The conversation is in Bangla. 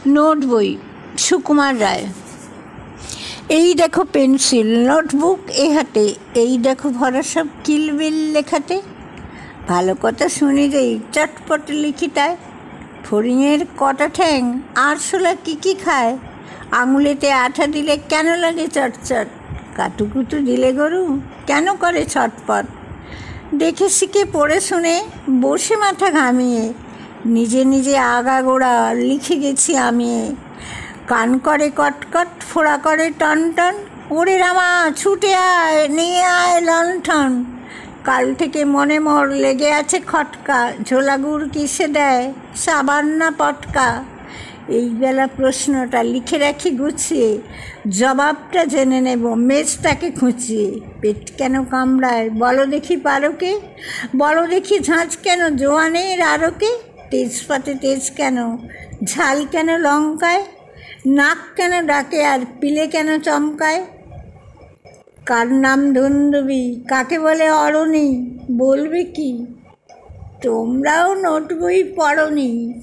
নোট বই, সুকুমার রায়। এই দেখো পেন্সিল, নোটবুক এ হাতে, এই দেখো ভরা সব কিলবিল লেখাতে। ভালো কথা শুনি যেই চটপট লিখি তাই। ফড়িংয়ের কটা ঠ্যাং, আরশোলা কী খায়? আঙুলেতে আঠা দিলে কেন লাগে চটচট? কাতুকুতু দিলে গরু কেন করে ছটপট? দেখে শিখে পড়ে শুনে বসে মাথা ঘামিয়ে নিজে নিজে আগাগোড়া লিখে গেছি আমি। কান করে কটকট, ফোড়া করে টন টন, ওরে রামা ছুটে আয়, নিয়ে আয় লণ্ঠন। কাল থেকে মনে মোর লেগে আছে খটকা, ঝোলা গুড় কিসে দেয়, সাবান না পটকা? এই বেলা প্রশ্নটা লিখে রাখি গুছিয়ে, জবাবটা জেনে নেব মেজটাকে খুঁচিয়ে। পেট কেন কামড়ায় বলো দেখি পারোকে? বলো দেখি ঝাঁঝ কেন জোয়ানের আরোকে? তেজপাতে তেজ কেন, ঝাল কেন লঙ্কায়? নাক কেন ডাকে আর পিলে কেন চমকায়? কার নাম ধুন্দুবি, কাকে বলে অরণি, বলবে কি? তোমরাও নোট বই পড়োনি।